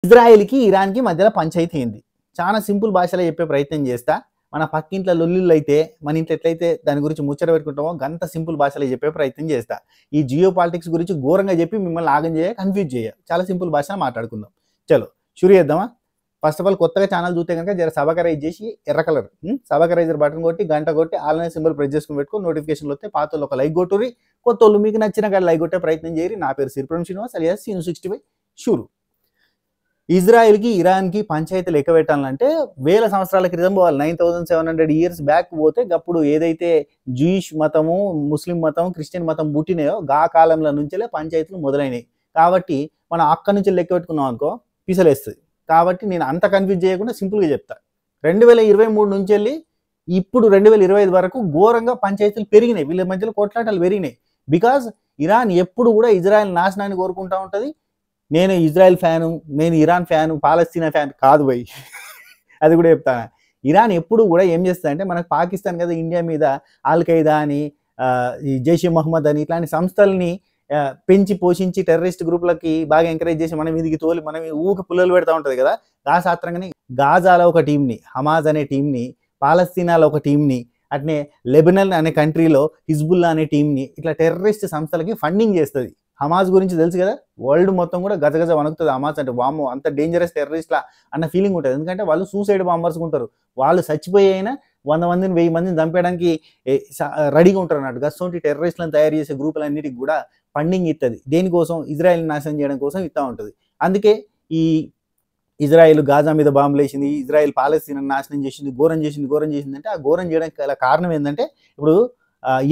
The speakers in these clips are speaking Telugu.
ఇజ్రాయెల్‌కి, ఇరాన్‌కి మధ్యలో పంచాయతీ అయింది. చాలా సింపుల్ భాషలో చెప్పే ప్రయత్నం చేస్తా. మన పక్కింట్ల లొల్లిళ్ళైతే, మన ఇంట్లో ఎట్లయితే దాని గురించి ముచ్చట పెట్టుకుంటామో గంత సింపుల్ భాషలో చెప్పే ప్రయత్నం చేస్తా. ఈ జియో పాలిటిక్స్ గురించి ఘోరంగా చెప్పి మిమ్మల్ని ఆగం చేయ, కన్‌ఫ్యూజ్ చేయ. చాలా సింపుల్ భాషలో మాట్లాడుకుందాం. చలో షురు చేద్దామా? ఫస్ట్ ఆఫ్ ఆల్ కొత్తగా ఛానల్ చూస్తే గనుక జర సబ్‌స్క్రైబ్ చేసి ఎర్ర కలర్ సబ్‌స్క్రైబర్ బటన్ కొట్టి, గంట కొట్టి, ఆల్ అనే సింబల్ ప్రెస్ చేసుకొని పెట్టుకొని నోటిఫికేషన్‌లు వస్తే పాతోళ్ళు ఒక లైక్ కొట్టుర్రి. కొత్తోళ్ళు మీకు నచ్చిన కాడ లైక్ కొట్టే ప్రయత్నం చేయరి. నా పేరు సిరిపురం శ్రీనివాస్ అలియాస్ సీను 65 షురు. ఇజ్రాయెల్‌కి, ఇరాన్‌కి పంచాయతీలు లెక్క పెట్టాలంటే వేల సంవత్సరాల క్రితం పోవాలి. 9700 ఇయర్స్ బ్యాక్ పోతే గప్పుడు ఏదైతే జూయిష్ మతము, ముస్లిం మతం, క్రిస్టియన్ మతం పుట్టినాయో గా కాలంలో నుంచెలే పంచాయతీలు మొదలైనయి. కాబట్టి మనం అక్కడి నుంచి లెక్క పెట్టుకున్నాం అనుకో పిసలేస్తది. కాబట్టి నేను అంత కన్‌ఫ్యూజ్ చేయకుండా సింపుల్‌గా చెప్తా. 2023 నుంచెల్లి ఇప్పుడు 2025 వరకు ఘోరంగా పంచాయతీలు పెరిగినాయి. వీళ్ళ మధ్యలో కొట్లాటలు పెరిగినాయి. బికాజ్ ఇరాన్ ఎప్పుడు కూడా ఇజ్రాయెల్ నాశనాన్ని కోరుకుంటా ఉంటది. నేను ఇజ్రాయెల్ ఫ్యాను, నేను ఇరాన్ ఫ్యాను, పాలస్తీనా ఫ్యాన్ కాదు భయ్. అది కూడా చెప్తాను. ఇరాన్ ఎప్పుడు కూడా ఏం చేస్తదంటే మనకు పాకిస్తాన్ కదా ఇండియా మీద ఆల్ ఖైదా అని, ఈ జైషే మహమ్మద్ అని ఇట్లాంటి సంస్థల్ని పెంచి పోషించి టెర్రరిస్ట్ గ్రూపులకి బాగా ఎంకరేజ్ చేసి మన మీదకి తోలి మనం ఊక పుల్లలు పెడతా ఉంటది కదా. దాసాత్రంగానే గాజాలో ఒక టీంని, హమాజ్ అనే టీంని, పాలస్తీనాలో ఒక టీంని, అట్నే లెబనన్ అనే కంట్రీలో హిజ్బుల్లా అనే టీంని ఇట్లా టెర్రరిస్ట్ సంస్థలకి ఫండింగ్ చేస్తుంది. హమాజ్ గురించి తెలుసు కదా, వరల్డ్ మొత్తం కూడా గజగజ వణుకుతుంది. హమాజ్ అంటే వామ్మో అంత డేంజరస్ టెర్రరిస్ట్లా అన్న ఫీలింగ్ ఉంటుంది. ఎందుకంటే వాళ్ళు సూసైడ్ బాంబర్స్ ఉంటారు. వాళ్ళు చచ్చిపోయి అయినా 100 మందిని 1000 మందిని చంపేయడానికి రెడీగా ఉంటారు అన్నట్టు. గసోంటి టెర్రరిస్ట్లను తయారు చేసే గ్రూపులన్నిటికి కూడా ఫండింగ్ ఇస్తుంది. దేనికోసం? ఇజ్రాయెల్ నాశనం చేయడం కోసం ఇస్తూ ఉంటుంది. అందుకే ఈ ఇజ్రాయెల్ గాజా మీద బాంబులు వేసింది, ఇజ్రాయెల్ పాలస్తీనా నాశనం చేసింది, ఘోరం చేసింది అంటే ఆ ఘోరం చేయడానికి గల కారణం ఏంటంటే ఇప్పుడు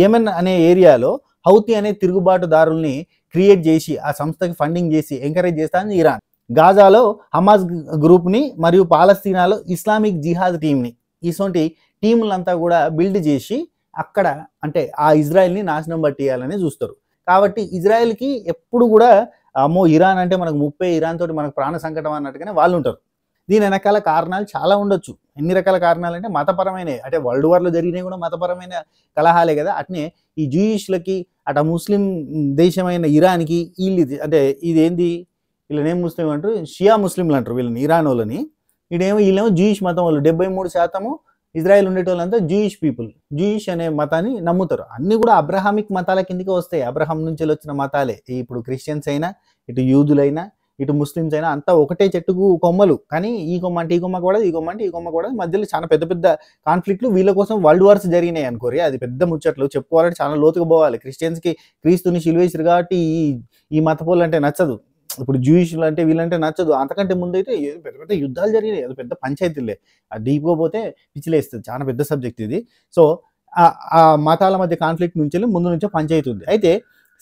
యెమెన్ అనే ఏరియాలో హౌతీ అనే తిరుగుబాటుదారుల్ని క్రియేట్ చేసి ఆ సంస్థకి ఫండింగ్ చేసి ఎంకరేజ్ చేస్తాను ఇరాన్. గాజాలో హమాజ్ గ్రూప్ని మరియు పాలస్తీనాలో ఇస్లామిక్ జిహాద్ టీంని, ఇటువంటి టీములంతా కూడా బిల్డ్ చేసి అక్కడ అంటే ఆ ఇజ్రాయెల్ని నాశనం పట్టియాలని చూస్తారు. కాబట్టి ఇజ్రాయెల్కి ఎప్పుడు కూడా అమ్మో ఇరాన్ అంటే మనకు ముప్పే, ఇరాన్ తోటి మనకు ప్రాణ సంకటం అన్నట్టుగానే వాళ్ళు ఉంటారు. దీని వెనకాల కారణాలు చాలా ఉండొచ్చు. ఎన్ని రకాల కారణాలు అంటే మతపరమైనవి, అంటే వరల్డ్ వార్లో జరిగినవి కూడా మతపరమైన కలహాలే కదా. అట్నే ఈ జూయిష్లకి అటు ముస్లిం దేశమైన ఇరాన్కి వీళ్ళు అంటే ఇదేంది వీళ్ళని ఏం ముస్లిం అంటారు, షియా ముస్లింలు అంటారు వీళ్ళని, ఇరాన్ వాళ్ళని. వీళ్ళేమో జూయిష్ మతం వాళ్ళు. 73% ఇజ్రాయెల్ ఉండేటోళ్ళంతా జూయిష్ పీపుల్, జూయిష్ అనే మతాన్ని నమ్ముతారు. అన్ని కూడా అబ్రహామిక్ మతాల కిందకి వస్తాయి. అబ్రహాం నుంచి వచ్చిన మతాలే. ఇప్పుడు క్రిస్టియన్స్ అయినా, ఇటు యూదులైనా, ఇటు ముస్లిమ్స్ అయినా అంతా ఒకటే చెట్టుకు కొమ్మలు. కానీ ఈ కొమ్మ అంటే ఈ కొమ్మ కూడా, ఈ కొమ్మ అంటే ఈ కొమ్మ కూడా, మధ్యలో చాలా పెద్ద పెద్ద కాన్ఫ్లిక్ట్లు వీళ్ళ కోసం వరల్డ్ వార్స్ జరిగినాయి అనుకోరి. అది పెద్ద ముచ్చట్లు చెప్పుకోవాలంటే చాలా లోతుగా పోవాలి. క్రిస్టియన్స్కి క్రీస్తుని సిలువేసిరు కాబట్టి ఈ మతపోళ్ళు అంటే నచ్చదు. ఇప్పుడు జూయిష్లు అంటే వీళ్ళంటే నచ్చదు. అంతకంటే ముందైతే పెద్ద పెద్ద యుద్ధాలు జరిగినాయి, అది పెద్ద పంచాయతీలే. అది డీప్గా పోతే పిచ్చిలేస్తుంది. చాలా పెద్ద సబ్జెక్ట్ ఇది. సో ఆ మతాల మధ్య కాన్ఫ్లిక్ట్ నుంచి ముందు నుంచే పంచాయతీ ఉంది. అయితే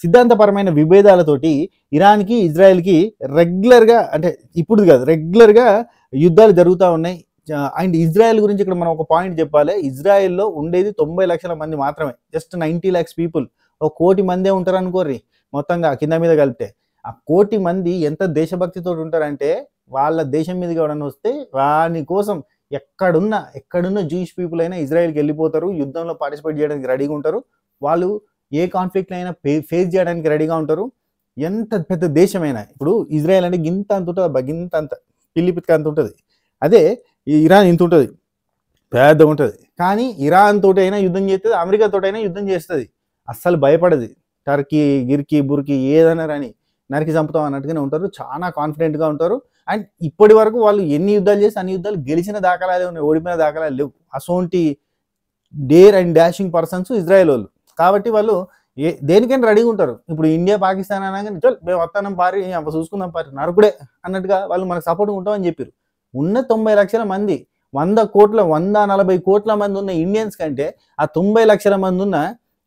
సిద్ధాంతపరమైన విభేదాలతోటి ఇరాన్కి, ఇజ్రాయెల్కి రెగ్యులర్గా, అంటే ఇప్పుడు కాదు రెగ్యులర్గా యుద్ధాలు జరుగుతూ ఉన్నాయి. అండ్ ఇజ్రాయెల్ గురించి ఇక్కడ మనం ఒక పాయింట్ చెప్పాలి. ఇజ్రాయెల్లో ఉండేది 90 లక్షల మంది మాత్రమే. Just 90 lakhs people. 1 కోటి మందే ఉంటారు అనుకోర్రి మొత్తంగా కింద మీద కలిపితే. ఆ 1 కోటి మంది ఎంత దేశభక్తితో ఉంటారంటే వాళ్ళ దేశం మీదకి ఎవడన్నా వస్తే వాని కోసం ఎక్కడున్న జూయిష్ పీపుల్ అయినా ఇజ్రాయెల్కి వెళ్ళిపోతారు. యుద్ధంలో పార్టిసిపేట్ చేయడానికి రెడీగా ఉంటారు. వాళ్ళు ఏ కాన్ఫ్లిక్ట్ అయినా ఫేస్ చేయడానికి రెడీగా ఉంటారు. ఎంత పెద్ద దేశమైనా. ఇప్పుడు ఇజ్రాయెల్ అంటే గింత అంత ఉంటుంది, గింత పిల్లి పిక్క అంత ఉంటుంది. అదే ఇరాన్ ఇంత ఉంటుంది, పెద్ద ఉంటుంది. కానీ ఇరాన్ తోటి అయినా యుద్ధం చేస్తుంది, అమెరికా తోటి అయినా యుద్ధం చేస్తుంది. అస్సలు భయపడదు. టర్కీ గిర్కీ బుర్కీ ఏదైనా రాని నరికి చంపుతాం అన్నట్టుగానే ఉంటారు. చాలా కాన్ఫిడెంట్గా ఉంటారు. అండ్ ఇప్పటి వరకు వాళ్ళు ఎన్ని యుద్ధాలు చేసి అన్ని యుద్ధాలు గెలిచిన దాఖలాలే ఉన్నాయి, ఓడిపోయిన దాఖలాలు లేవు. అసోంటి dare and dashing persons Israel వాళ్ళు. కాబట్టి వాళ్ళు దేనికైనా రెడీగా ఉంటారు. ఇప్పుడు ఇండియా పాకిస్తాన్ అనగానే చల్ మేము వస్తానం పారి చూసుకుందాం పారి నరకుడే అన్నట్టుగా వాళ్ళు మనకు సపోర్ట్గా ఉంటామని చెప్పారు. ఉన్న 90 లక్షల మంది 140 కోట్ల మంది ఉన్న ఇండియన్స్ కంటే ఆ 90 లక్షల మంది ఉన్న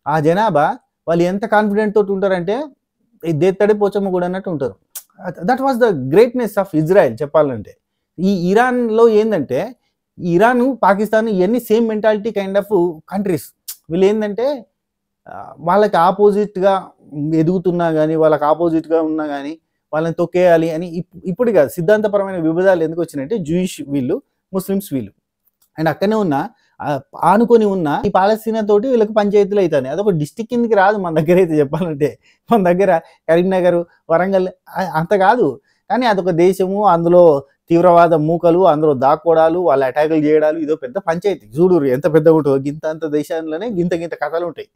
ఆ జనాభా వాళ్ళు ఎంత కాన్ఫిడెంట్ తోటి ఉంటారంటే దేత్తడే పోచమ్మ కూడా అన్నట్టు ఉంటారు. That was the greatness of Israel చెప్పాలంటే. ఈ ఇరాన్లో ఏంటంటే ఇరాన్, పాకిస్తాన్ ఇవన్నీ same mentality kind of countries. వీళ్ళు ఏంటంటే వాళ్ళకి ఆపోజిట్గా ఎదుగుతున్నా కానీ, వాళ్ళకి ఆపోజిట్గా ఉన్నా కానీ వాళ్ళని తొక్కేయాలి అని ఇప్పుడు కాదు, సిద్ధాంతపరమైన విభేదాలు ఎందుకు వచ్చినాయంటే జూయిష్ వీళ్ళు, ముస్లిమ్స్ వీళ్ళు. అండ్ అక్కడనే ఉన్న ఆనుకొని ఉన్న ఈ పాలస్తీనా తోటి వీళ్ళకి పంచాయతీలు అవుతాయి. అదొక డిస్టిక్ కిందకి రాదు మన దగ్గర అయితే చెప్పాలంటే. మన దగ్గర కరీంనగర్, వరంగల్ అంత కాదు. కానీ అదొక దేశము, అందులో తీవ్రవాద మూకలు, అందులో దాక్కోడాలు, వాళ్ళ అటాకులు చేయడాలు, ఇదో పెద్ద పంచాయతీ. చూడుర్రి ఎంత పెద్దగా ఉంటుందో. గింత దేశంలోనే గింత కథలు ఉంటాయి.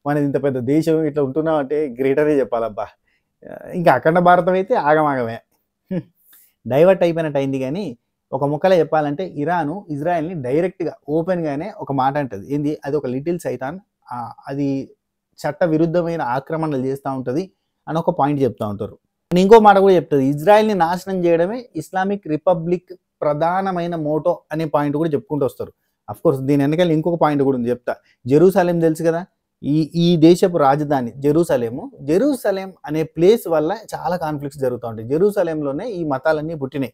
మనది ఇంత పెద్ద దేశం ఇట్లా ఉంటున్నాం అంటే గ్రేటరే చెప్పాలబ్బా. ఇంకా అఖండ భారతం అయితే ఆగమాగమే. డైవర్ట్ అయిపోయినట్టు అయింది. కానీ ఒక ముక్కలో చెప్పాలంటే ఇరాను ఇజ్రాయెల్ని డైరెక్ట్గా ఓపెన్గానే ఒక మాట అంటది. ఏంది అది? ఒక లిటిల్ సైతాన్, అది చట్ట విరుద్ధమైన ఆక్రమణలు చేస్తూ ఉంటుంది అని ఒక పాయింట్ చెప్తూ ఉంటారు. నేను ఇంకో మాట కూడా చెప్తుంది, ఇజ్రాయెల్ని నాశనం చేయడమే ఇస్లామిక్ రిపబ్లిక్ ప్రధానమైన మోటో అనే పాయింట్ కూడా చెప్పుకుంటూ వస్తారు. అఫ్కోర్స్ దీని వెనకాల ఇంకొక పాయింట్ కూడా ఉంది, చెప్తా. జెరూసలేం తెలుసు కదా, ఈ దేశపు రాజధాని జెరూసలేం అనే ప్లేస్ వల్ల చాలా కాన్ఫ్లిక్ట్స్ జరుగుతూ ఉంటాయి. జెరూసలేంలోనే ఈ మతాలన్నీ పుట్టినాయి.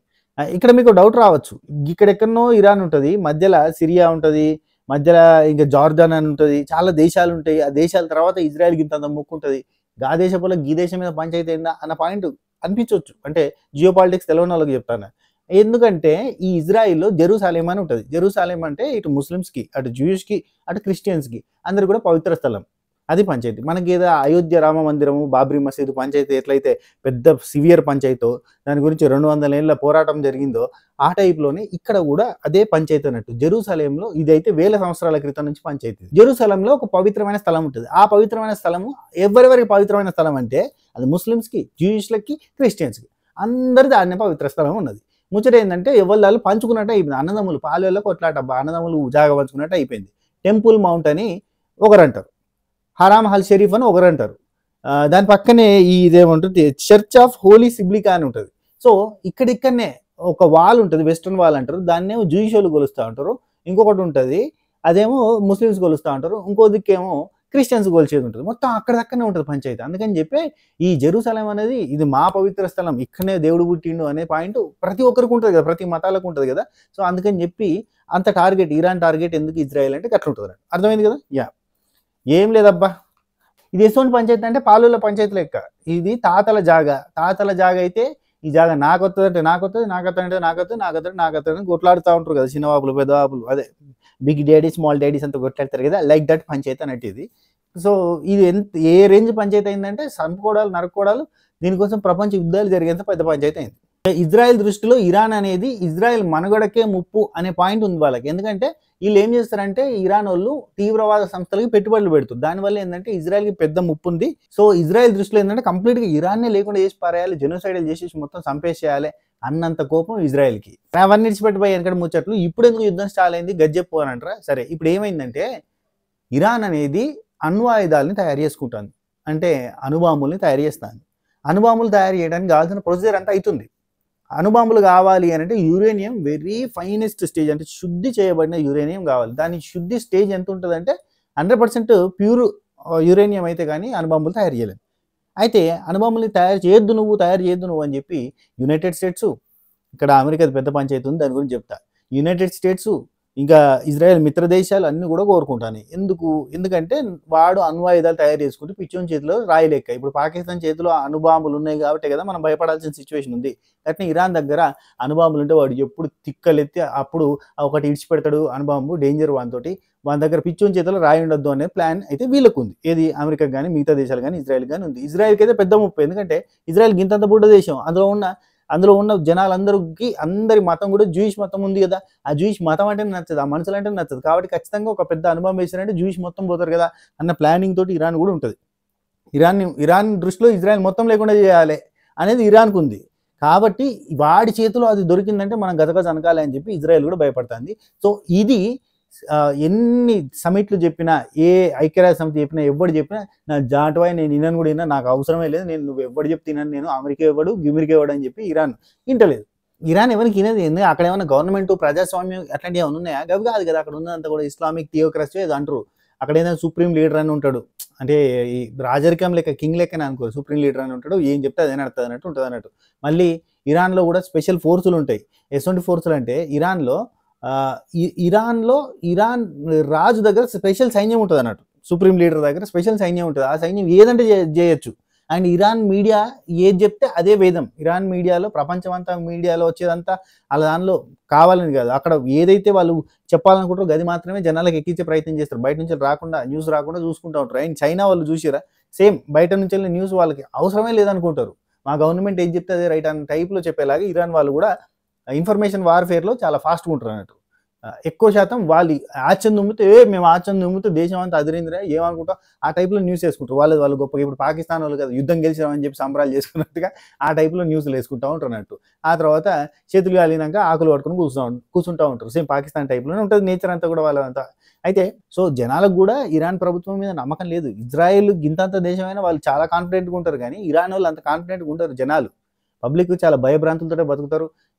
ఇక్కడ మీకు డౌట్ రావచ్చు, ఇక్కడెక్కడనో ఇరాన్ ఉంటుంది, మధ్యలో సిరియా ఉంటుంది, మధ్యలో ఇంకా జార్డాన్ అని ఉంటుంది, చాలా దేశాలు ఉంటాయి. ఆ దేశాల తర్వాత ఇజ్రాయెల్కి ఇంత ముక్కు ఉంటుంది. ఆ దేశంలో ఈ దేశం మీద పంచాయతీ ఏందా అన్న పాయింట్ అనిపించవచ్చు. అంటే జియో పాలిటిక్స్ తెలియని వాళ్ళకి చెప్తాను. ఎందుకంటే ఈ ఇజ్రాయిల్లో జెరూసలేం అని ఉంటుంది. జెరూసలేం అంటే ఇటు ముస్లిమ్స్కి, అటు జూయిష్కి, అటు క్రిస్టియన్స్కి అందరు కూడా పవిత్ర స్థలం. అది పంచాయతీ. మనకి ఏదో అయోధ్య రామ మందిరము, బాబ్రీ మసీదు పంచాయతీ ఎట్లయితే పెద్ద సివియర్ పంచాయతీతో దాని గురించి 200 ఏళ్ళ పోరాటం జరిగిందో ఆ టైప్లోనే ఇక్కడ కూడా అదే పంచాయతీ అన్నట్టు. జెరూసలేంలో ఇదైతే వేల సంవత్సరాల క్రితం నుంచి పంచాయతీ. జెరూసలంలో ఒక పవిత్రమైన స్థలం ఉంటుంది. ఆ పవిత్రమైన స్థలము ఎవరెవరికి పవిత్రమైన స్థలం అంటే అది ముస్లిమ్స్కి, జూయిష్లకి, క్రిస్టియన్స్కి అందరిది ఆడనే పవిత్ర స్థలం ఉన్నది. ముచ్చట ఏంటంటే ఎవరు పంచుకున్నట్టు అయిపోయింది. అన్నదమ్ములు పాలెల్లో కొట్లాట, అన్నదమ్ములు జాగా పంచుకున్నట్టు అయిపోయింది. టెంపుల్ మౌంట్ అని ఒకరు అంటారు, హరామ్ హల్ షరీఫ్ అని ఒకరు అంటారు, దాని పక్కనే ఇదేముంటుంది చర్చ్ ఆఫ్ హోలీ సిబ్లికా అని ఉంటుంది. సో ఇక్కడనే ఒక వాల్ ఉంటుంది, వెస్ట్రన్ వాల్ అంటారు, దాన్నేమో జూయిష్ వాళ్ళు కొలుస్తూ ఉంటారు. ఇంకొకటి ఉంటుంది అదేమో ముస్లిమ్స్ కొలుస్తూ ఉంటారు, ఇంకో దిక్కేమో క్రిస్టియన్స్ కొలిచేది ఉంటుంది. మొత్తం అక్కడక్కడనే ఉంటుంది పంచాయతీ. అందుకని చెప్పి ఈ జెరూసలేం అనేది ఇది మా పవిత్ర స్థలం, ఇక్కడనే దేవుడు పుట్టిండు అనే పాయింట్ ప్రతి ఒక్కరికి ఉంటుంది కదా, ప్రతి మతాలకు ఉంటుంది కదా. సో అందుకని చెప్పి అంత టార్గెట్, ఇరాన్ టార్గెట్ ఎందుకు ఇజ్రాయెల్ అంటే అట్లా ఉంటుంది. అర్థమైంది కదా? ఏం లేదబ్బా, ఇది ఎటువంటి పంచాయతీ అంటే పాలుల పంచాయతీ లెక్క. ఇది తాతల జాగా అయితే ఈ జాగా నాకొస్తుంది అంటే నాకొస్తుంది, నాకొస్తుంది కొట్లాడుతూ ఉంటారు కదా చిన్నవాపులు పెద్దవాపులు, అదే బిగ్ డాడీ స్మాల్ డాడీస్ అంతా కొట్లాడతారు కదా, లైక్ దట్ పంచాయతీ అన్నట్టు ఇది. సో ఇది ఏ రేంజ్ పంచాయతీ అయిందంటే చంపుకోవడాలు, నరుక్కోవడాలు, దీనికోసం ప్రపంచ యుద్ధాలు జరిగేంత పెద్ద పంచాయతీ అయింది. ఇజ్రాయెల్ దృష్టిలో ఇరాన్ అనేది ఇజ్రాయెల్ మనుగడకే ముప్పు అనే పాయింట్ ఉంది వాళ్ళకి. ఎందుకంటే వీళ్ళు ఏం చేస్తారంటే ఇరాన్ వాళ్ళు తీవ్రవాద సంస్థలకి పెట్టుబడులు పెడుతారు. దానివల్ల ఏంటంటే ఇజ్రాయెల్కి పెద్ద ముప్పు ఉంది. సో ఇజ్రాయెల్ దృష్టిలో ఏంటంటే కంప్లీట్గా ఇరాన్నే లేకుండా చేసి పారేయాలి, జెనోసైడల్ చేసేసి మొత్తం చంపేసేయాలి అన్నంత కోపం ఇజ్రాయెల్కి. అవన్నీ విడిచిపెట్టిపోయి వెనకడ ముచ్చట్లు. ఇప్పుడు ఎందుకు యుద్ధం స్టార్ట్ అయింది గజ్జెప్పు అని అంటారా? సరే, ఇప్పుడు ఏమైందంటే ఇరాన్ అనేది అణ్వాయుధాలని తయారు చేసుకుంటుంది, అంటే అణుబాంబుల్ని తయారు చేస్తుంది. అణుబాంబులు తయారు చేయడానికి కావాల్సిన ప్రొసీజర్ అంతా అవుతుంది. అణుబాంబులు కావాలి అని అంటే యురేనియం వెరీ ఫైనెస్ట్ స్టేజ్, అంటే శుద్ధి చేయబడిన యురేనియం కావాలి. దాని శుద్ధి స్టేజ్ ఎంత ఉంటుందంటే 100% ప్యూర్ యురేనియం అయితే కానీ అణుబాంబులు తయారు చేయలేదు. అయితే అణుబాంబుల్ని తయారు చేయొద్దు నువ్వు అని చెప్పి యునైటెడ్ స్టేట్స్, ఇక్కడ అమెరికా పెద్ద పంచాయతీ ఉంది, దాని గురించి చెప్తా. యునైటెడ్ స్టేట్స్ ఇంకా ఇజ్రాయెల్ మిత్ర దేశాలు అన్నీ కూడా కోరుకుంటాను. ఎందుకంటే వాడు అణ్వాయుధాలు తయారు చేసుకుంటే పిచ్చోని చేతిలో రాయలేక. ఇప్పుడు పాకిస్తాన్ చేతిలో అణుబాంబులు ఉన్నాయి కాబట్టి కదా మనం భయపడాల్సిన సిచ్యువేషన్ ఉంది. అట్నే ఇరాన్ దగ్గర అణుబాంబులు ఉంటే వాడు ఎప్పుడు తిక్కలెత్తి అప్పుడు ఒకటి ఇడిచిపెడతాడు అణుబాంబు, డేంజర్ వాని దగ్గర పిచ్చోని చేతిలో రాయి ఉండొద్దు అనే ప్లాన్ అయితే వీళ్ళకు ఉంది. ఏది అమెరికా కానీ మిగతా దేశాలు కానీ ఇజ్రాయెల్ కానీ ఉంది. ఇజ్రాయెల్కి అయితే పెద్ద ముప్పు, ఎందుకంటే ఇజ్రాయెల్ గింతంత బుడ్డ దేశం, అందులో ఉన్న జనాలందరికీ అందరి మతం కూడా జూయిష్ మతం ఉంది కదా, ఆ జూయిష్ మతం అంటే నచ్చదు, ఆ మనుషులు అంటే నచ్చదు. కాబట్టి ఖచ్చితంగా ఒక పెద్ద అనుభవం వేసారంటే జూయిష్ మొత్తం పోతారు కదా అన్న ప్లానింగ్ తోటి ఇరాన్ కూడా ఉంటుంది. ఇరాన్ దృష్టిలో ఇజ్రాయెల్ మొత్తం లేకుండా చేయాలి అనేది ఇరాన్కు ఉంది. కాబట్టి వాడి చేతిలో అది దొరికిందంటే మనం గజగజ అనకాలి అని చెప్పి ఇజ్రాయెల్ కూడా భయపడుతుంది. సో ఇది ఎన్ని సమిట్లు చెప్పినా, ఏ ఐక్యరాజ్య సమితి చెప్పినా, ఎవడు చెప్పినా నా జాటువాయి నేను ఇన్నాను కూడా విన్నా, నాకు అవసరమే లేదు, నువ్వు ఎవడు చెప్తున్నాను, నేను అమెరికా ఇవ్వడు గిమిరికా ఇవ్వడు అని చెప్పి ఇరాన్ వింటలేదు. ఇరాన్ ఎవరికి వినేది ఎందుకు? అక్కడ ఏమైనా గవర్నమెంట్ ప్రజాస్వామ్యం అట్లాంటివి ఏమైనా ఉన్నాయా? గవి కాదు కదా. అక్కడ ఉన్నదంతా కూడా ఇస్లామిక్ థియోక్రసీ ఏదో అంటారు. అక్కడ ఏదైనా సుప్రీం లీడర్ అని ఉంటాడు, అంటే ఈ రాజరికం లెక్క కింగ్ లెక్కనే అనుకో, సుప్రీం లీడర్ అని ఉంటాడు, ఏం చెప్తే అదే నడుతుంది అన్నట్టు ఉంటుంది అన్నట్టు. మళ్ళీ ఇరాన్లో కూడా స్పెషల్ ఫోర్సులు ఉంటాయి. ఎటువంటి ఫోర్సులు అంటే ఇరాన్ రాజు దగ్గర స్పెషల్ సైన్యం ఉంటుంది అన్నట్టు, సుప్రీం లీడర్ దగ్గర స్పెషల్ సైన్యం ఉంటుంది. ఆ సైన్యం ఏదంటే చేయొచ్చు. అండ్ ఇరాన్ మీడియా ఏది చెప్తే అదే వేదం. ఇరాన్ మీడియాలో ప్రపంచమంతా మీడియాలో వచ్చేదంతా అలా దానిలో కావాలని కాదు, అక్కడ ఏదైతే వాళ్ళు చెప్పాలనుకుంటారో గది మాత్రమే జనాలకు ఎక్కించే ప్రయత్నం చేస్తారు. బయట నుంచి న్యూస్ రాకుండా చూసుకుంటూ ఉంటారు. అండ్ చైనా వాళ్ళు చూసిరా, సేమ్ బయట నుంచి న్యూస్ వాళ్ళకి అవసరమే లేదనుకుంటారు. మా గవర్నమెంట్ ఏం చెప్తే అదే రైట్ అన్న టైప్లో చెప్పేలాగా ఇరాన్ వాళ్ళు కూడా ఇన్ఫర్మేషన్ వార్ఫేర్లో చాలా ఫాస్ట్గా ఉంటారు అన్నట్టు. ఎక్కువ శాతం వాళ్ళు ఆచరణ దుమ్మితే మేము ఆచరణ దుమ్మితే దేశం అంతా అదిరిందిరా ఏమనుకుంటాం ఆ టైప్లో న్యూస్ వేసుకుంటారు. వాళ్ళు గొప్ప ఇప్పుడు పాకిస్తాన్ వాళ్ళు కదా యుద్ధం గెలిచామని చెప్పి సంబరాలు చేసుకున్నట్టుగా ఆ టైప్లో న్యూస్లు వేసుకుంటూ ఉంటారు అన్నట్టు. ఆ తర్వాత చేతులు కాలినాక ఆకులు పట్టుకుని కూర్చుంటూ ఉంటారు. సేమ్ పాకిస్తాన్ టైప్లోనే ఉంటుంది నేచర్ అంతా కూడా వాళ్ళంతా. అయితే సో జనాలకు కూడా ఇరాన్ ప్రభుత్వం మీద నమ్మకం లేదు. ఇజ్రాయెల్ గింతంత దేశమైనా వాళ్ళు చాలా కాన్ఫిడెంట్గా ఉంటారు, కానీ ఇరాన్ వాళ్ళు అంత కాన్ఫిడెంట్గా ఉంటారు. జనాలు పబ్లిక్ చాలా భయభ్రాంతులతో బతుకుతారు.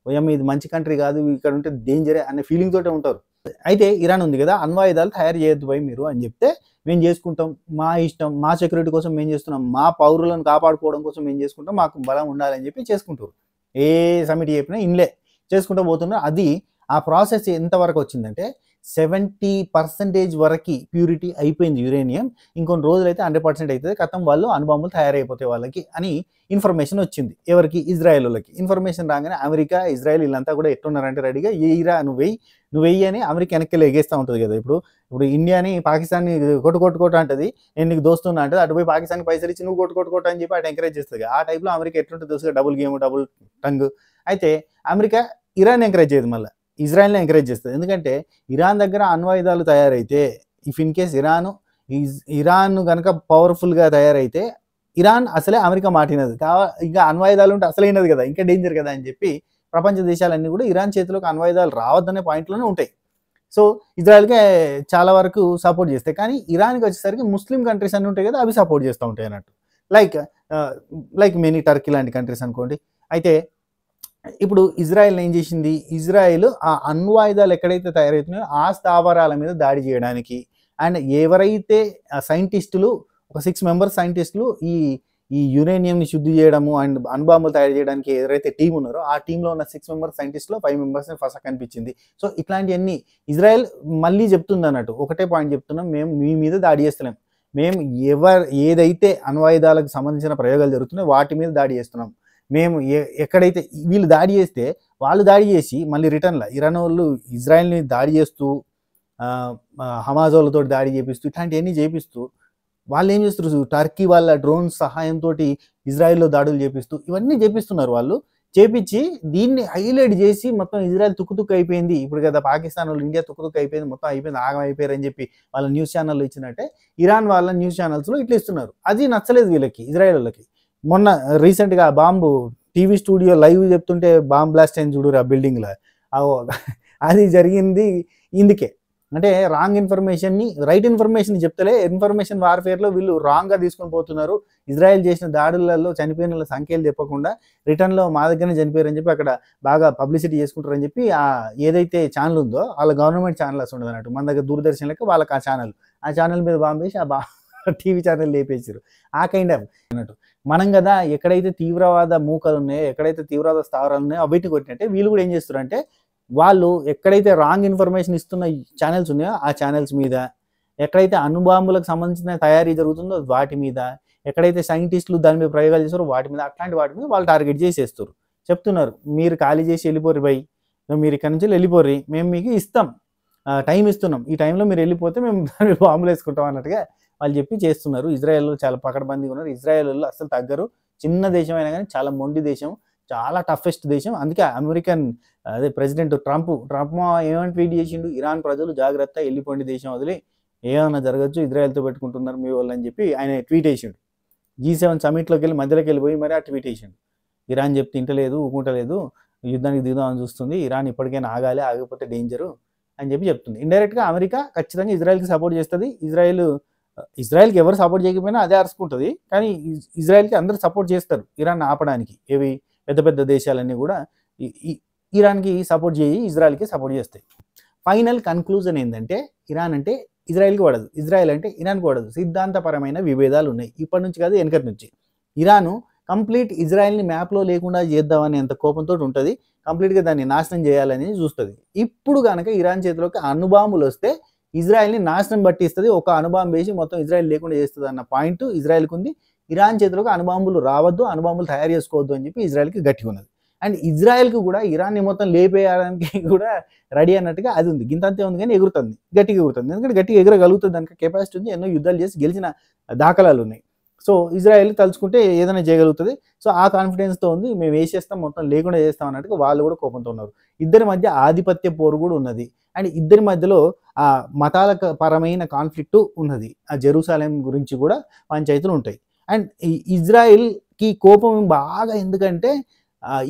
ఇది మంచి కంట్రీ కాదు, ఇక్కడ ఉంటే డేంజరే అనే ఫీలింగ్ తోటే ఉంటారు. అయితే ఇరాన్ ఉంది కదా, అణ్వాయుధాలు తయారు చేయొద్దు భయ్ మీరు అని చెప్తే మేము చేసుకుంటాం, మా ఇష్టం, మా సెక్యూరిటీ కోసం మేము చేస్తున్నాం, మా పౌరులను కాపాడుకోవడం కోసం మేము చేసుకుంటాం, మాకు బలం ఉండాలని చెప్పి చేసుకుంటారు. ఏ సమిట్ చెప్పినా ఇన్లే చేసుకుంటూ పోతున్నారు. అది ఆ ప్రాసెస్ ఎంతవరకు వచ్చిందంటే 70% వరకు ప్యూరిటీ అయిపోయింది యురేనియం. ఇంకొన్ని రోజులైతే 100% అవుతుంది, కథం వాళ్ళు అణుబాంబులు తయారైపోతాయి వాళ్ళకి అని ఇన్ఫర్మేషన్ వచ్చింది. ఎవరికి? ఇజ్రాయెల్ వాళ్ళకి. ఇన్ఫర్మేషన్ రాగానే అమెరికా, ఇజ్రాయెల్ వీళ్ళంతా కూడా ఎట్టున్నారంటే రెడీగా ఏయిరా నువ్వు వెయ్యి అని అమెరికా వెనక్కి ఎగేస్తూ ఉంటుంది కదా. ఇప్పుడు ఇండియాని పాకిస్తాన్ని కొట్టు అంటది, నేను నీకు దోస్తున్నా అంటే అటు పోయి పాకిస్తాన్కి పైసలు ఇచ్చి నువ్వు కొట్టు అని చెప్పి అటు ఎంకరేజ్ చేస్తుంది. ఆ టైప్లో అమెరికా ఎట్లుంటుంది తెలుసుగా, డబుల్ గేమ్ డబుల్ టంగ్. అయితే అమెరికా ఇరాన్ ఎంకరేజ్ చేయదు, మళ్ళీ ఇజ్రాయెల్ని ఎంకరేజ్ చేస్తుంది. ఎందుకంటే ఇరాన్ దగ్గర అణ్వాయుధాలు తయారైతే, ఇఫ్ ఇన్ కేస్ ఇరాన్ కనుక పవర్ఫుల్గా తయారైతే ఇరాన్ అసలే అమెరికా మాటినది ఇంకా అణ్వాయుధాలు ఉంటే అసలైనది కదా, ఇంకా డేంజర్ కదా అని చెప్పి ప్రపంచ దేశాలన్నీ కూడా ఇరాన్ చేతిలోకి అణ్వాయుధాలు రావద్దనే పాయింట్లోనే ఉంటాయి. సో ఇజ్రాయెల్కే చాలా వరకు సపోర్ట్ చేస్తాయి. కానీ ఇరాన్కి వచ్చేసరికి ముస్లిం కంట్రీస్ అన్నీ ఉంటాయి కదా, అవి సపోర్ట్ చేస్తూ ఉంటాయి అన్నట్టు. లైక్ మెనీ టర్కీ లాంటి కంట్రీస్ అనుకోండి. అయితే ఇప్పుడు ఇజ్రాయెల్ ఏం చేసింది, ఇజ్రాయెల్ ఆ అణ్వాయుధాలు ఎక్కడైతే తయారవుతున్నాయో ఆ స్థావరాల మీద దాడి చేయడానికి, అండ్ ఎవరైతే సైంటిస్టులు ఒక 6 మెంబర్స్ సైంటిస్టులు ఈ యురేనియంని శుద్ధి చేయడము అండ్ అణుబాంబులు తయారు చేయడానికి ఎవరైతే టీం ఉన్నారో ఆ టీంలో ఉన్న 6 మెంబర్స్ సైంటిస్టులో 5 మెంబర్స్ని ఫస్ట్ కనిపించింది. సో ఇట్లాంటివన్నీ ఇజ్రాయెల్ మళ్ళీ చెప్తుంది అన్నట్టు, ఒకటే పాయింట్ చెప్తున్నాం, మేము మీ మీద దాడి చేస్తున్నాం, మేము ఏదైతే అణ్వాయుధాలకు సంబంధించిన ప్రయోగాలు జరుగుతున్నాయో వాటి మీద దాడి చేస్తున్నాం. మేము ఎక్కడైతే వీళ్ళు దాడి చేస్తే వాళ్ళు దాడి చేసి మళ్ళీ రిటర్న్లో ఇరాన్ వాళ్ళు ఇజ్రాయెల్ని దాడి చేస్తూ హమాజ్ వాళ్ళతో దాడి చేపిస్తూ ఇట్లాంటివన్నీ చేపిస్తూ వాళ్ళు ఏం చేస్తారు, టర్కీ వాళ్ళ డ్రోన్స్ సహాయంతో ఇజ్రాయెల్లో దాడులు చేపిస్తూ ఇవన్నీ చేపిస్తున్నారు. వాళ్ళు చేపించి దీన్ని హైలైట్ చేసి మొత్తం ఇజ్రాయెల్ తుక్కు అయిపోయింది, ఇప్పుడు కదా పాకిస్తాన్ వాళ్ళు ఇండియా తుక్కు అయిపోయింది, మొత్తం అయిపోయింది, ఆగం అయిపోయారు అని చెప్పి వాళ్ళ న్యూస్ ఛానల్లో ఇచ్చినట్టే ఇరాన్ వాళ్ళ న్యూస్ ఛానల్స్లో ఇట్లా ఇస్తున్నారు. అది నచ్చలేదు వీళ్ళకి, ఇజ్రాయెల్ వాళ్ళకి. మొన్న రీసెంట్గా బాంబు టీవీ స్టూడియో లైవ్ చెప్తుంటే బాంబ్ బ్లాస్ట్ అయింది చూడు ఆ బిల్డింగ్లో, అది జరిగింది ఇందుకే. అంటే రాంగ్ ఇన్ఫర్మేషన్ని రైట్ ఇన్ఫర్మేషన్ చెప్తలే, ఇన్ఫర్మేషన్ వార్ఫేర్లో వీళ్ళు రాంగ్గా తీసుకొని పోతున్నారు. ఇజ్రాయెల్ చేసిన దాడులలో చనిపోయిన వాళ్ళ సంఖ్యలు చెప్పకుండా రిటర్న్లో మా దగ్గరనే చనిపోయారని చెప్పి అక్కడ బాగా పబ్లిసిటీ చేసుకుంటారని చెప్పి ఏదైతే ఛానల్ ఉందో వాళ్ళ గవర్నమెంట్ ఛానల్ అసలు ఉండదు అన్నట్టు. మన దగ్గర దూరదర్శన్ లెక్క వాళ్ళకి ఆ ఛానల్ మీద బాంబేసి టీవీ ఛానల్ లేపేసారు. ఆ కైండ్ ఆఫ్ అన్నట్టు. మనం కదా ఎక్కడైతే తీవ్రవాద మూకలు ఉన్నాయో, ఎక్కడైతే తీవ్రవాద స్థావరాలు ఉన్నాయో అవిటిని కొట్టినట్టే వీళ్ళు కూడా ఏం చేస్తారంటే వాళ్ళు ఎక్కడైతే రాంగ్ ఇన్ఫర్మేషన్ ఇస్తున్న ఛానల్స్ ఉన్నాయో ఆ ఛానల్స్ మీద, ఎక్కడైతే అణుబాంబులకు సంబంధించిన తయారీ జరుగుతుందో వాటి మీద, ఎక్కడైతే సైంటిస్టులు దాని మీద ప్రయోగాలు చేస్తారో వాటి మీద, అట్లాంటి వాటి మీద వాళ్ళు టార్గెట్ చేసేస్తారు. చెప్తున్నారు మీరు ఖాళీ చేసి వెళ్ళిపోరు బై, మీరు ఇక్కడి నుంచి వెళ్ళిపోర్రి, మేము మీకు ఇస్తాం, టైం ఇస్తున్నాం, ఈ టైంలో మీరు వెళ్ళిపోతే మేము దాని బాంబులు వేసుకుంటాం అన్నట్టుగా వాళ్ళు చెప్పి చేస్తున్నారు. ఇజ్రాయెల్ చాలా పకడ్బందీగా ఉన్నారు. ఇజ్రాయెల్ అసలు తగ్గరు, చిన్న దేశం అయినా కానీ చాలా మొండి దేశం, చాలా టఫెస్ట్ దేశం. అందుకే ప్రెసిడెంట్ ట్రంప్ ఏమని ట్వీట్ చేసిండు, ఇరాన్ ప్రజలు జాగ్రత్త, వెళ్ళిపోండి దేశం వదిలి, ఏమైనా జరగచ్చు, ఇజ్రాయెల్తో పెట్టుకుంటున్నారు మీ వాళ్ళు అని చెప్పి ఆయన ట్వీట్ వేసిండు. G7 సమిట్లోకి వెళ్ళి మధ్యలోకి వెళ్ళిపోయి మరి ఆ ట్వీట్ వేసిండు. ఇరాన్ చెప్తే ఇంటలేదు, ఊకుంటలేదు, యుద్ధానికి దిగుదామని చూస్తుంది, ఇరాన్ ఇప్పటికైనా ఆగాలి, ఆగిపోతే డేంజరు అని చెప్పి చెప్తుంది. ఇండైరెక్ట్గా అమెరికా ఖచ్చితంగా ఇజ్రాయెల్కి సపోర్ట్ చేస్తుంది. ఇజ్రాయెల్కి ఎవరు సపోర్ట్ చేయకపోయినా అదే అరుచుకుంటుంది, కానీ ఇజ్రాయెల్కి అందరూ సపోర్ట్ చేస్తారు ఇరాన్ ఆపడానికి. పెద్ద పెద్ద దేశాలన్నీ కూడా ఇరాన్కి సపోర్ట్ చేయి, ఇజ్రాయెల్కి సపోర్ట్ చేస్తాయి. ఫైనల్ కన్క్లూజన్ ఏంటంటే ఇరాన్ అంటే ఇజ్రాయెల్కి పడదు, ఇజ్రాయెల్ అంటే ఇరాన్కి పడదు. సిద్ధాంతపరమైన విభేదాలు ఉన్నాయి, ఇప్పటి నుంచి కాదు వెనకటి నుంచి. ఇరాను కంప్లీట్ ఇజ్రాయెల్ని మ్యాప్లో లేకుండా చేద్దామని ఎంత కోపంతో ఉంటుంది, కంప్లీట్గా దాన్ని నాశనం చేయాలని చూస్తుంది. ఇప్పుడు కనుక ఇరాన్ చేతిలోకి అణుబాంబులు వస్తే ఇజ్రాయెల్ని నాశనం పట్టిస్తుంది, ఒక అణుబాంబు వేసి మొత్తం ఇజ్రాయెల్ లేకుండా చేస్తుంది అన్న పాయింట్ ఇజ్రాయెల్కి ఉంది. ఇరాన్ చేతిలోకి అణుబాంబులు రావద్దు, అణుబాంబులు తయారు చేసుకోవద్దు అని చెప్పి ఇజ్రాయెల్కి గట్టిగా ఉన్నది. అండ్ ఇజ్రాయెల్కి కూడా ఇరాన్ని మొత్తం లేపేయడానికి కూడా రెడీ అన్నట్టుగా అది ఉంది. గింతంతే ఉంది కానీ ఎగురుతుంది, గట్టిగా ఎగురుతుంది. ఎందుకంటే గట్టిగా ఎగరగలుగుతుంది, దానికి కెపాసిటీ ఉంది, ఎన్నో యుద్ధాలు చేసి గెలిచిన దాఖలాలు ఉన్నాయి. సో ఇజ్రాయెల్ తలుచుకుంటే ఏదైనా చేయగలుగుతుంది. సో ఆ కాన్ఫిడెన్స్తో ఉంది, మేము వేసేస్తాం మొత్తం లేకుండా చేస్తాం అన్నట్టుగా వాళ్ళు కూడా కోపంతో ఉన్నారు. ఇద్దరి మధ్య ఆధిపత్య పోరు కూడా ఉన్నది. అండ్ ఇద్దరి మధ్యలో ఆ మతాల పరమైన కాన్ఫ్లిక్ట్ ఉన్నది. ఆ జెరూసలేం గురించి కూడా పంచాయతీలు ఉంటాయి. అండ్ ఈ ఇజ్రాయెల్కి కోపం బాగా ఎందుకంటే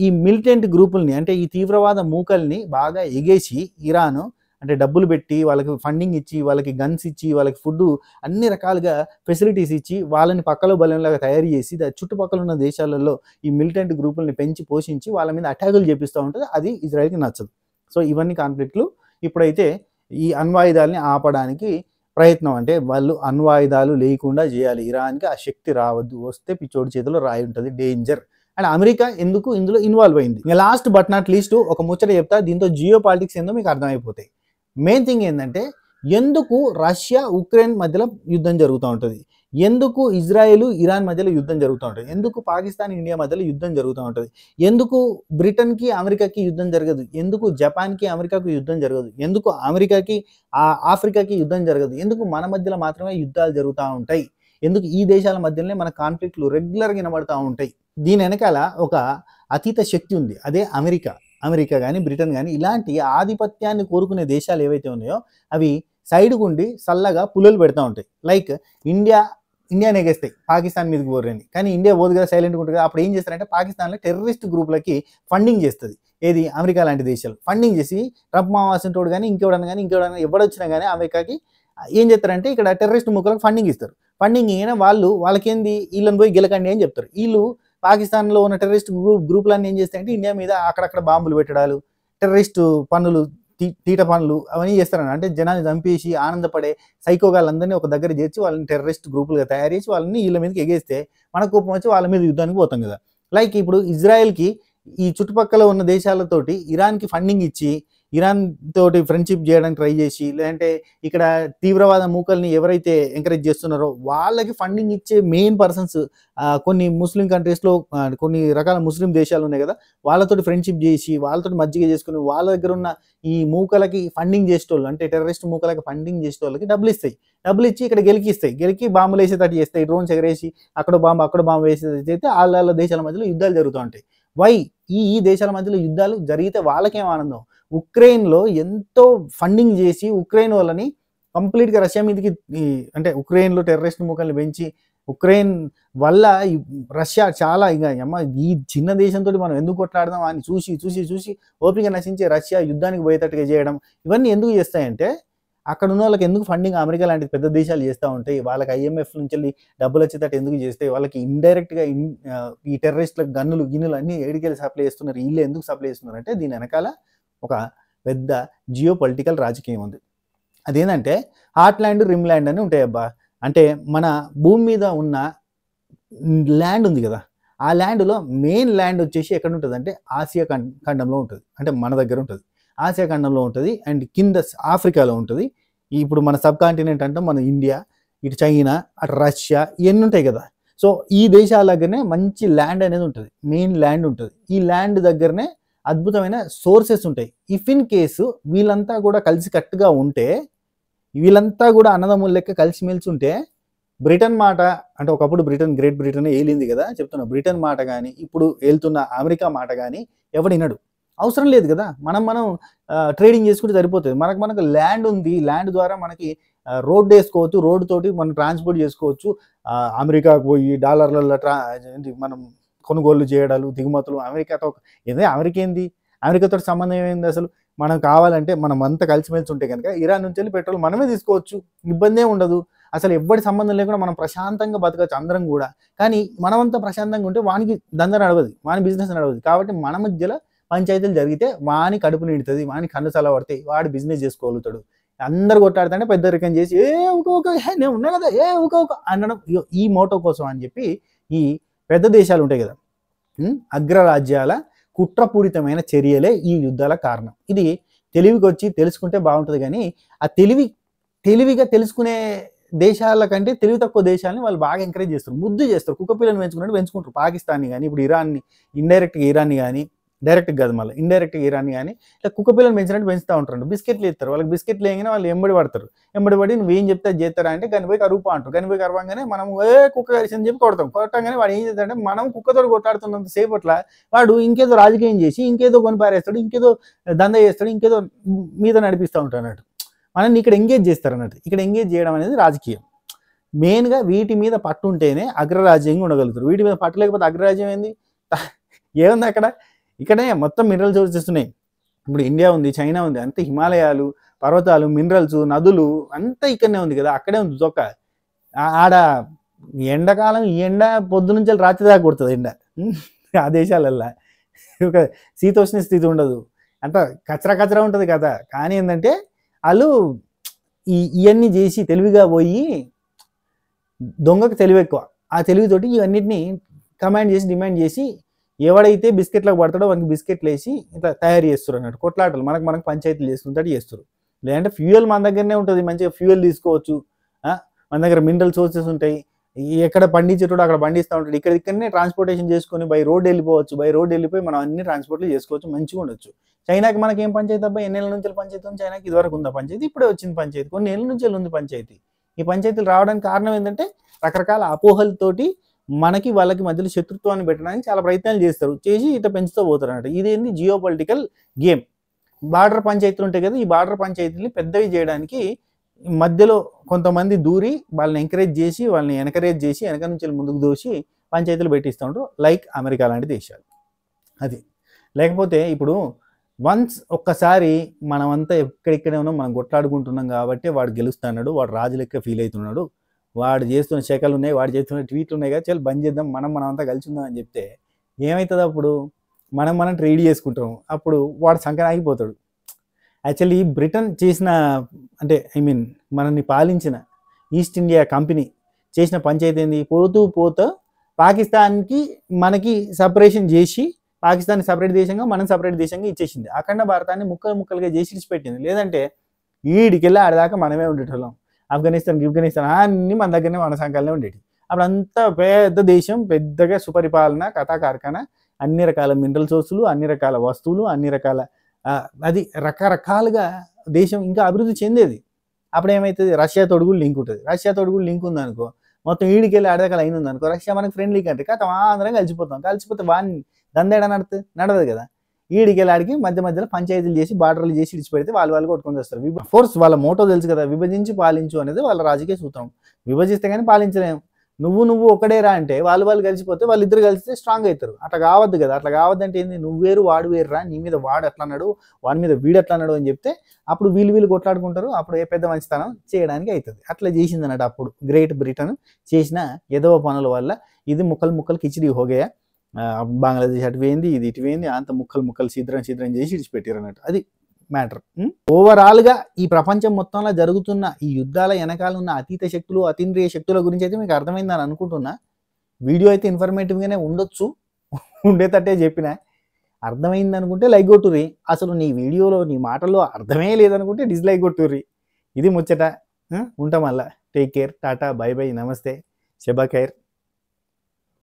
ఈ మిలిటెంట్ గ్రూపుల్ని అంటే ఈ తీవ్రవాద మూకల్ని బాగా ఎగేసి ఇరాన్ అంటే డబ్బులు పెట్టి వాళ్ళకి ఫండింగ్ ఇచ్చి వాళ్ళకి గన్స్ ఇచ్చి వాళ్ళకి ఫుడ్ అన్ని రకాలుగా ఫెసిలిటీస్ ఇచ్చి వాళ్ళని పక్కలో బలంలాగా తయారు చేసి చుట్టుపక్కల ఉన్న దేశాలలో ఈ మిలిటెంట్ గ్రూపుల్ని పెంచి పోషించి వాళ్ళ మీద అటాకులు చేపిస్తూ ఉంటుంది. అది ఇజ్రాయెల్కి నచ్చదు. సో ఇవన్నీ కాన్ఫ్లిక్ట్లు ఇప్పుడైతే ఈ అణ్వాయుధాలని ఆపడానికి ప్రయత్నం, అంటే వాళ్ళు అణ్వాయుధాలు లేకుండా చేయాలి, ఇరాన్కి ఆ శక్తి రావద్దు, వస్తే పిచ్చోడి చేతిలో రాయి ఉంటుంది, డేంజర్. అండ్ అమెరికా ఎందుకు ఇందులో ఇన్వాల్వ్ అయింది. ఇంకా లాస్ట్ బట్ నాట్ లీస్ట్ ఒక ముచ్చట చెప్తా, దీంతో జియో పాలిటిక్స్ ఏందో మీకు అర్థమైపోతాయి. మెయిన్ థింగ్ ఏంటంటే ఎందుకు రష్యా ఉక్రెయిన్ మధ్యలో యుద్ధం జరుగుతూ ఉంటుంది, ఎందుకు ఇజ్రాయెల్ ఇరాన్ మధ్యలో యుద్ధం జరుగుతూ ఉంటుంది, ఎందుకు పాకిస్తాన్ ఇండియా మధ్యలో యుద్ధం జరుగుతూ ఉంటుంది, ఎందుకు బ్రిటన్కి అమెరికాకి యుద్ధం జరగదు, ఎందుకు జపాన్కి అమెరికాకు యుద్ధం జరగదు, ఎందుకు అమెరికాకి ఆఫ్రికాకి యుద్ధం జరగదు, ఎందుకు మన మధ్యలో మాత్రమే యుద్ధాలు జరుగుతూ ఉంటాయి, ఎందుకు ఈ దేశాల మధ్యలోనే మన కాన్ఫ్లిక్ట్లు రెగ్యులర్గా వినబడుతూ ఉంటాయి. దీని వెనకాల ఒక అతీత శక్తి ఉంది, అదే అమెరికా కానీ బ్రిటన్ కానీ ఇలాంటి ఆధిపత్యాన్ని కోరుకునే దేశాలు ఏవైతే ఉన్నాయో అవి సైడ్కు ఉండి చల్లగా పుల్లలు పెడతా ఉంటాయి. లైక్ ఇండియాని ఎగేస్తాయి పాకిస్తాన్ మీదకి పోరని, కానీ ఇండియా పోదు కదా, సైలెంట్గా ఉంటుంది కదా. అప్పుడు ఏం చేస్తారంటే పాకిస్తాన్లో టెర్రరిస్ట్ గ్రూపులకి ఫండింగ్ చేస్తుంది. ఏది అమెరికా లాంటి దేశాలు ఫండింగ్ చేసి ట్రంప్ మావాసింటోడు కానీ ఇంకెవడన్నా ఎవడొచ్చినా కానీ అమెరికాకి ఏం చేస్తారంటే ఇక్కడ టెర్రరిస్ట్ ముక్కలకు ఫండింగ్ ఇస్తారు. ఫండింగ్ అయినా వాళ్ళకేంది వీళ్ళని పోయి గెలకండి అని చెప్తారు. వీళ్ళు పాకిస్తాన్లో ఉన్న టెర్రరిస్ట్ గ్రూపులన్నీ ఏం చేస్తాయంటే ఇండియా మీద అక్కడక్కడ బాంబులు పెట్టడాలు, టెర్రరిస్ట్ పనులు, తీట పనులు అవన్నీ చేస్తారని, అంటే జనాన్ని చంపేసి ఆనందపడే సైకోగాళ్ళందరినీ ఒక దగ్గర చేర్చి వాళ్ళని టెర్రరిస్ట్ గ్రూపులుగా తయారు చేసి వాళ్ళని వీళ్ళ మీదకి ఎగేస్తే మన కోపం వచ్చి వాళ్ళ మీద యుద్ధానికి పోతాం కదా. లైక్ ఇప్పుడు ఇజ్రాయెల్కి ఈ చుట్టుపక్కల ఉన్న దేశాలతోటి ఇరాన్కి ఫండింగ్ ఇచ్చి ఇరాన్ తోటి ఫ్రెండ్షిప్ చేయడానికి ట్రై చేసి, లేదంటే ఇక్కడ తీవ్రవాద మూకల్ని ఎవరైతే ఎంకరేజ్ చేస్తున్నారో వాళ్ళకి ఫండింగ్ ఇచ్చే మెయిన్ పర్సన్స్ కొన్ని ముస్లిం కంట్రీస్లో కొన్ని రకాల ముస్లిం దేశాలు ఉన్నాయి కదా, వాళ్ళతోటి ఫ్రెండ్షిప్ చేసి వాళ్ళతోటి మజ్జిగ చేసుకుని వాళ్ళ దగ్గర ఉన్న ఈ మూకలకి ఫండింగ్ చేసేటోళ్ళు, అంటే టెర్రరిస్ట్ మూకలకి ఫండింగ్ చేసేటోళ్ళకి డబ్బులు ఇచ్చి ఇక్కడ గెలికి బాంబులు వేసేటట్టు చేస్తాయి, డ్రోన్స్ ఎగరేసి అక్కడ బాంబు వేసేది అయితే వాళ్ళ దేశాల మధ్యలో యుద్ధాలు జరుగుతూ ఉంటాయి. ఈ దేశాల మధ్యలో యుద్ధాలు జరిగితే వాళ్ళకేం ఆనందం. ఉక్రెయిన్లో ఎంతో ఫండింగ్ చేసి ఉక్రెయిన్ వాళ్ళని కంప్లీట్గా రష్యా మీదకి, అంటే ఉక్రెయిన్లో టెర్రరిస్ట్ మూకల్ని పెంచి ఉక్రెయిన్ వల్ల రష్యా చాలా ఈ చిన్న దేశంతో మనం ఎందుకు కొట్లాడదాం అని చూసి ఓపిక నశించి రష్యా యుద్ధానికి పోయేటట్టుగా చేయడం, ఇవన్నీ ఎందుకు చేస్తాయంటే అక్కడ ఉన్న వాళ్ళకి ఎందుకు ఫండింగ్ అమెరికా లాంటి పెద్ద దేశాలు చేస్తూ ఉంటాయి, వాళ్ళకి IMF నుంచి వెళ్ళి డబ్బులు వచ్చేటట్టు ఎందుకు చేస్తాయి, వాళ్ళకి ఇండైరెక్ట్గా ఈ టెర్రరిస్ట్లకు గిన్నులు అన్ని ఏడికెళ్ళి సప్లై చేస్తున్నారు, వీళ్ళు ఎందుకు సప్లై చేస్తున్నారు అంటే దీని వెనకాల ఒక పెద్ద జియో పొలిటికల్ రాజకీయం ఉంది. అదేంటంటే హార్ట్ రిమ్ ల్యాండ్ అని ఉంటాయి అబ్బా. అంటే మన భూమి మీద ఉన్న ల్యాండ్ ఉంది కదా, ఆ ల్యాండ్లో మెయిన్ ల్యాండ్ వచ్చేసి ఎక్కడ ఉంటుంది అంటే ఆసియా ఖండంలో ఉంటుంది, అంటే మన దగ్గర ఉంటుంది, ఆసియా ఖండంలో ఉంటుంది. అండ్ కింద ఆఫ్రికాలో ఉంటుంది. ఇప్పుడు మన సబ్ కాంటినెంట్ అంటే మన ఇండియా, ఇటు చైనా, అటు రష్యా ఇవన్నీ ఉంటాయి కదా. సో ఈ దేశాల దగ్గరనే మంచి ల్యాండ్ అనేది ఉంటుంది, మెయిన్ ల్యాండ్ ఉంటుంది. ఈ ల్యాండ్ దగ్గరనే అద్భుతమైన సోర్సెస్ ఉంటాయి. ఇఫ్ ఇన్ కేసు వీళ్ళంతా కూడా కలిసి కట్టుగా ఉంటే, వీళ్ళంతా కూడా అన్నదమ్ముల లెక్క కలిసిమెలిసి ఉంటే బ్రిటన్ మాట, అంటే ఒకప్పుడు గ్రేట్ బ్రిటన్ ఏలింది కదా చెప్తున్నా, బ్రిటన్ మాట కానీ ఇప్పుడు వెళ్తున్న అమెరికా మాట కానీ ఎవడు వినడు, అవసరం లేదు కదా. మనం ట్రేడింగ్ చేసుకుంటే సరిపోతుంది. మనకు ల్యాండ్ ఉంది, ల్యాండ్ ద్వారా మనకి రోడ్డు వేసుకోవచ్చు, రోడ్డు తోటి మనం ట్రాన్స్పోర్ట్ చేసుకోవచ్చు, అమెరికాకు పోయి డాలర్లలో మనం కొనుగోలు చేయడాలు, దిగుమతులు. అమెరికాతో అమెరికాతో సంబంధం ఏమైంది అసలు? మనం కావాలంటే మనం అంతా కలిసిమెలిసి ఉంటే కనుక ఇరాన్ నుంచి వెళ్ళి పెట్రోల్ మనమే తీసుకోవచ్చు, ఇబ్బందే ఉండదు, అసలు ఎవ్వడి సంబంధం లేకుండా మనం ప్రశాంతంగా బతకచ్చు అందరం కూడా. కానీ మనమంతా ప్రశాంతంగా ఉంటే వానికి దంద నడవదు, వాని బిజినెస్ నడవదు. కాబట్టి మన మధ్యలో పంచాయతీలు జరిగితే వాని కడుపు నిండుతుంది, వాని కన్ను చల్లబడతాయి, వాడు బిజినెస్ చేసుకోగలుగుతాడు. అందరు కొట్టాడుతుంటే పెద్దరికం చేసి నేను ఉన్నా కదా అనడం, ఈ మోటో కోసం అని చెప్పి ఈ పెద్ద దేశాలు ఉంటాయి కదా, అగ్రరాజ్యాల కుట్రపూరితమైన చర్యలే ఈ యుద్ధాల కారణం. ఇది తెలివికి వచ్చి తెలుసుకుంటే బాగుంటుంది. కానీ ఆ తెలివిగా తెలుసుకునే దేశాల కంటే తెలివి తక్కువ దేశాలని వాళ్ళు బాగా ఎంకరేజ్ చేస్తారు, ముద్దు చేస్తారు, కుక్క పిల్లలు పెంచుకున్నట్టు పెంచుకుంటారు. పాకిస్తాన్ని కానీ ఇప్పుడు ఇండైరెక్ట్గా ఇరాన్ని కానీ డైరెక్ట్ కాదు, మళ్ళీ ఇండైరెక్ట్గా ఇరాన్ కానీ ఇట్లా కుక్క పిల్లలు పెంచినట్టు పెంచుతూ ఉంటారు. బిస్కెట్లు ఇస్తారు, వాళ్ళకి బిస్కెట్లు వేయగానే వాళ్ళు ఎంబడి పడతారు. ఎంబడి పడి నువ్వేం చెప్తే అది చేస్తారా అంటే గనిపోయి కరువు అంటారు. గనిపోయి కరవంగానే మనం కుక్క కలిసిందని చెప్పి కొడతాం. కొట్టంగానే వాడు ఏం చేస్తాడంటే మనం కుక్కతో కొట్లాడుతున్నంత సేపు అట్లా వాడు ఇంకేదో రాజకీయం చేసి ఇంకేదో కొని పారేస్తాడు, ఇంకేదో దంద చేస్తాడు, ఇంకేదో మీద నడిపిస్తూ ఉంటాడు అన్నట్టు. మనల్ని ఇక్కడ ఎంగేజ్ చేస్తారు అన్నట్టు. ఇక్కడ ఎంగేజ్ చేయడం అనేది రాజకీయం. మెయిన్గా వీటి మీద పట్టు ఉంటేనే అగ్రరాజ్యంగా ఉండగలుగుతారు. వీటి మీద పట్టు లేకపోతే అగ్రరాజ్యం ఏంది? ఏముంది అక్కడ? ఇక్కడే మొత్తం మినరల్ సోర్సెస్ ఉన్నాయి. ఇప్పుడు ఇండియా ఉంది, చైనా ఉంది, అంతే హిమాలయాలు, పర్వతాలు, మినరల్స్, నదులు అంతా ఇక్కడనే ఉంది కదా. అక్కడే ఉంది చొక్క. ఆడ ఎండాకాలం ఈ ఎండ పొద్దు నుంచి రాత్రి దాకా కొడుతుంది ఎండ. ఆ దేశాలల్లా ఒక శీతోష్ణ స్థితి ఉండదు, అంత కచరా ఉంటుంది కదా. కానీ ఏంటంటే వాళ్ళు ఇవన్నీ చేసి తెలివిగా పోయి దొంగకు తెలివి ఎక్కువ. ఆ తెలివితోటి ఇవన్నిటిని కమాండ్ చేసి డిమాండ్ చేసి ఎవడైతే బిస్కెట్లకు పడతాడో వానికి బిస్కెట్లు వేసి ఇట్లా తయారు చేస్తారు అన్నట్టు. కొట్లాటలు మనకు పంచాయతీలు చేసుకుంటాడు చేస్తారు. లేదంటే ఫ్యూయల్ మన దగ్గరనే ఉంటుంది, మంచిగా ఫ్యూయల్ తీసుకోవచ్చు. మన దగ్గర మినరల్ సోర్సెస్ ఉంటాయి, ఎక్కడ పండించేటోడు అక్కడ పండిస్తూ ఉంటాడు. ఇక్కడనే ట్రాన్స్పోర్టేషన్ చేసుకొని బై రోడ్ వెళ్ళిపోవచ్చు. బై రోడ్ వెళ్ళిపోయి మనం అన్ని ట్రాన్స్పోర్ట్లు చేసుకోవచ్చు, మంచిగా ఉండొచ్చు. చైనాకి మనకి ఏం పంచాయతీ అబ్బాయి? ఎన్నేళ్ళ నుంచి పంచాయతీ ఉంది చైనాకి? ఇదివరకు ఉందా పంచాయతీ? ఇప్పుడే వచ్చింది పంచాయతీ. కొన్ని ఏళ్ళ నుంచి ఉంది పంచాయతీ. ఈ పంచాయతీలు రావడానికి కారణం ఏంటంటే రకరకాల అపోహలతోటి మనకి వాళ్ళకి మధ్యలో శత్రుత్వాన్ని పెట్టడానికి చాలా ప్రయత్నాలు చేస్తారు, చేసి ఇట్లా పెంచుతూ పోతారు అన్నట్టు. ఇదేంది జియో పొలిటికల్ గేమ్. బార్డర్ పంచాయతీలు ఉంటాయి కదా, ఈ బార్డర్ పంచాయతీని పెద్దవి చేయడానికి మధ్యలో కొంతమంది దూరి వాళ్ళని ఎంకరేజ్ చేసి వెనక నుంచి ముందుకు దోసి పంచాయతీలు పెట్టిస్తూ ఉంటారు, లైక్ అమెరికా లాంటి దేశాలు. అది లేకపోతే ఇప్పుడు వన్స్ ఒక్కసారి మనమంతా ఎక్కడిక్కడే ఉన్నాం, మనం కొట్లాడుకుంటున్నాం కాబట్టి వాడు గెలుస్తున్నాడు, వాడు రాజు లెక్క ఫీల్ అవుతున్నాడు, వాడు చేస్తున్న శకలు ఉన్నాయి, వాడు చేస్తున్న ట్వీట్లు ఉన్నాయి కదా, చల్ బంద్ చేద్దాం, మనం అంతా కలిసి ఉందాం అని చెప్తే ఏమవుతుంది? అప్పుడు మనం ట్రేడ్ చేసుకుంటాం. అప్పుడు వాడు సంకన ఆగిపోతాడు. యాక్చువల్లీ బ్రిటన్ చేసిన అంటే మనల్ని పాలించిన ఈస్ట్ ఇండియా కంపెనీ చేసిన పంచాయతీ ఏంది? పోతూ పాకిస్తాన్కి మనకి సపరేషన్ చేసి పాకిస్తాన్ సపరేట్ దేశంగా మనం సపరేట్ దేశంగా ఇచ్చేసింది. అఖండ భారతాన్ని ముక్కలుగా చేసి ఇచ్చిపెట్టింది. లేదంటే ఈడికెళ్ళి ఆడదాకా మనమే ఉండేటోళ్ళం. ఆఫ్ఘనిస్తాన్ అన్నీ మన దగ్గరనే మన సంఖ్యలోనే ఉండేవి. అప్పుడు అంతా పెద్ద దేశం, పెద్దగా సుపరిపాలన, కథా కార్ఖాన, అన్ని రకాల మినరల్ సోర్సులు, అన్ని రకాల వస్తువులు, అన్ని రకాల అది రకరకాలుగా దేశం ఇంకా అభివృద్ధి చెందేది. అప్పుడు ఏమవుతుంది? రష్యా తోడు కూడా లింక్ ఉంటుంది. రష్యా తోడు కూడా లింక్ ఉందనుకో, మొత్తం ఈడికెళ్ళి ఆడదాకా అయిన ఉందనుకో, రష్యా మనకు ఫ్రెండ్లీ కంట్రీ, కథ అందరం కలిసిపోతే వాడిని దందేడా నడదు కదా. ఈడికెళ్ళి ఆడికి మధ్యలో పంచాయతీలు చేసి బార్డర్లు చేసి ఇడిచిపెడితే వాళ్ళు కొట్టుకొని వస్తారు. ఫోర్స్ వాళ్ళ మోటో తెలుసు కదా, విభజించి పాలించు అనేది వాళ్ళ రాజకీయ సూత్రం. విభజిస్తే కానీ పాలించలేము. నువ్వు ఒక్కడేరా అంటే వాళ్ళు కలిసిపోతే వాళ్ళిద్దరు కలిస్తే స్ట్రాంగ్ అవుతారు. అట్లా కావద్దు కదా. అట్లా కావద్దంటే ఏంది? నువ్వు వేరు వాడు వేరురా, నీ మీద వాడు ఎట్లా అన్నాడు, వాడి మీద వీడు ఎట్లా అన్నాడు అని చెప్తే అప్పుడు వీళ్ళు కొట్లాడుకుంటారు. అప్పుడు ఏ పెద్ద మంచితనం చేయడానికి అవుతుంది. అట్లా చేసింది అన్నట్టు అప్పుడు గ్రేట్ బ్రిటన్ చేసిన ఎదవ పనుల వల్ల ఇది ముక్కలు కిచిడి హోగయా. బంగ్లాదేశ్ అటు పోయింది, ఇది ఇటు పోయింది, అంత ముక్కలు ఛిద్రం చేసి ఇడిచిపెట్టారు అన్నట్టు. అది మ్యాటర్. ఓవరాల్గా ఈ ప్రపంచం మొత్తంలో జరుగుతున్న ఈ యుద్ధాల వెనకాల ఉన్న అతీత శక్తులు, అతీంద్రియ శక్తుల గురించి అయితే మీకు అర్థమైందని అనుకుంటున్నా. వీడియో అయితే ఇన్ఫర్మేటివ్గానే ఉండొచ్చు, ఉండేటట్టే చెప్పిన. అర్థమైంది అనుకుంటే లైక్ కొట్టుర్రి. అసలు నీ వీడియోలో నీ మాటల్లో అర్థమే లేదనుకుంటే డిస్లైక్ కొట్టుర్రి. ఇది ముచ్చట. ఉంటాం మళ్ళా. Take care, Tata, by by, నమస్తే, శుభ ఖైర్.